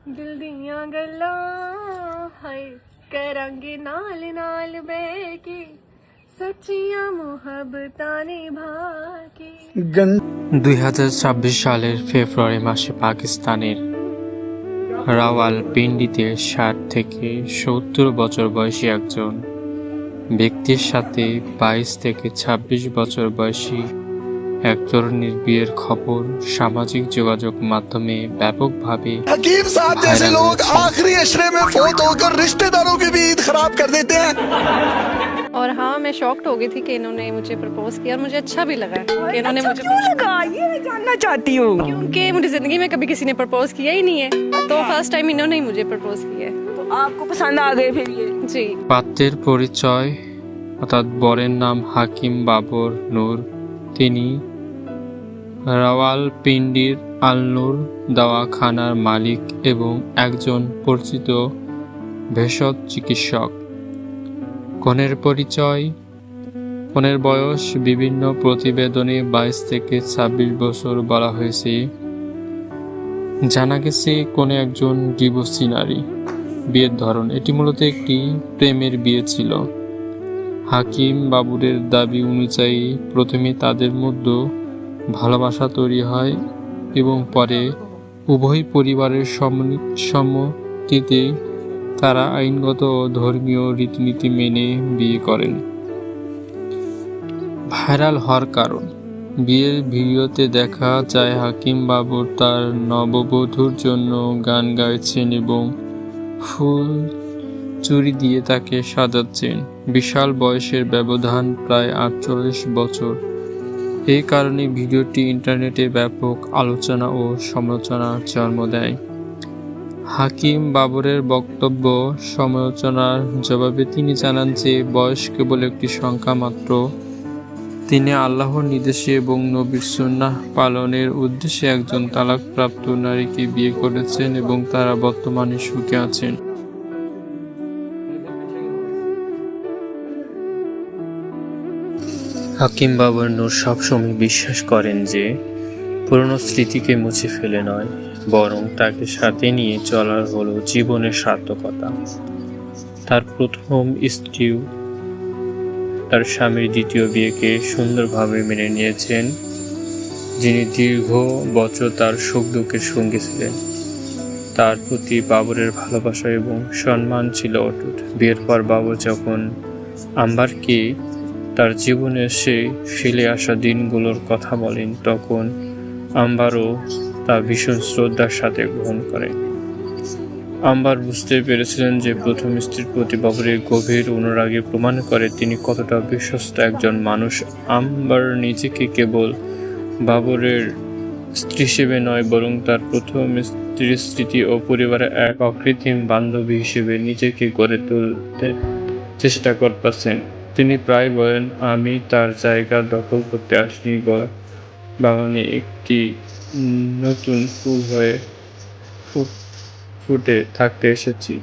दिल दियां गल्लां हाय करांगे नाल नाल बेकी सच्चियां मोहब्बतां निभा के 2026 সালের ফেব্রুয়ারি মাসে পাকিস্তানের রাওয়ালপিন্ডিতে 60 থেকে 70 বছর বয়সী একজন ব্যক্তির সাথে 22 থেকে 26 বছর বয়সী এক তরুণীর বিয়ের খবর সামাজিক যোগাযোগ মাধ্যমে ব্যাপকভাবে हकीम साहब जैसे ভাইরাল लोग হয়েছে। आखिरी अशरे में फोत होकर रिश्तेदारों की भी ईद खराब कर देते हैं। और हाँ मैं शॉक्ड हो गई थी कि इन्होंने मुझे प्रपोज किया और मुझे अच्छा भी लगा कि इन्होंने मुझे क्यों लगा ये मैं जानना चाहती हूँ। क्योंकि मुझे जिंदगी में कभी किसी ने प्रपोज किया ही नहीं है तो फर्स्ट टाइम इन्होंने ही मुझे प्रपोज किया है तो आपको पसंद आ गए फिर ये। जी পাত্রের পরিচয় অর্থাৎ বরের নাম হাকিম বাবর নূর। তিনি রাওয়ালপিন্ডির আল নূর দাওয়াখানার মালিক এবং একজন পরিচিত ভেষজ চিকিৎসক। কনের পরিচয়, কনের বয়স বিভিন্ন প্রতিবেদনে 22 থেকে 26 বছর বলা হয়েছে। জানা গেছে কনে একজন ডিভোর্সি নারী। বিয়ের ধরন, এটি মূলত একটি প্রেমের বিয়ে ছিল। হাকিম বাবুরের দাবি অনুযায়ী প্রথমে তাদের মধ্যে ভালোবাসা তৈরি হয় এবং পরে উভয় পরিবারের সম্মতিতে তারা আইনগত ও ধর্মীয় রীতিনীতি মেনে বিয়ে করেন। ভাইরাল হওয়ার কারণ, বিয়ের ভিডিওতে দেখা যায় হাকিম বাবুর তার নববধূর জন্য গান গাইছেন এবং ফুল চুরি দিয়ে তাকে সাজাচ্ছেন। বিশাল বয়সের ব্যবধান, প্রায় 48 বছর। এই কারণে ভিডিওটি ইন্টারনেটে ব্যাপক আলোচনা ও সমালোচনার জন্ম দেয়। হাকিম বাবরের বক্তব্য সমালোচনার জবাবে তিনি জানান যে বয়স কেবল একটি সংখ্যা মাত্র। তিনি আল্লাহর নির্দেশে এবং নবীর সুন্নাহ পালনের উদ্দেশ্যে একজন তালাকপ্রাপ্ত নারীকে বিয়ে করেছেন এবং তারা বর্তমানে সুখে আছেন। হাকিম বাবর নূর সবসময় বিশ্বাস করেন যে পুরনো স্মৃতিকে মুছে ফেলে নয়, বরং তাকে সাথে নিয়ে চলার হলো জীবনের সার্থকতা। তার প্রথম স্ত্রী তার স্বামীর দ্বিতীয় বিয়েকে সুন্দরভাবে মেনে নিয়েছেন, যিনি দীর্ঘ বছর তার সুখ দুঃখের সঙ্গী ছিলেন। তার প্রতি বাবরের ভালোবাসা এবং সম্মান ছিল অটুট। বিয়ের পর বাবর যখন আম্বারকে তার জীবনে সে ফেলে আসা দিনগুলোর কথা বলেন, তখন আম্বারও তা ভীষণ শ্রদ্ধার সাথে গ্রহণ করে। আম্বার বুঝতে পেরেছিলেন যে প্রথম স্ত্রীর প্রতি বাবরের গভীর অনুরাগী প্রমাণ করে তিনি কতটা বিশ্বস্ত একজন মানুষ। আম্বার নিজেকে কেবল বাবরের স্ত্রী হিসেবে নয়, বরং তার প্রথম স্ত্রীর স্মৃতি ও পরিবারের এক অকৃত্রিম বান্ধবী হিসেবে নিজেকে গড়ে তুলতে চেষ্টা করতেছেন। তিনি প্রায় বলেন, আমি তার জায়গা দখল করতে আসিনি, বাগানে একটি নতুন ফুল হয়ে ফুটে থাকতে এসেছি।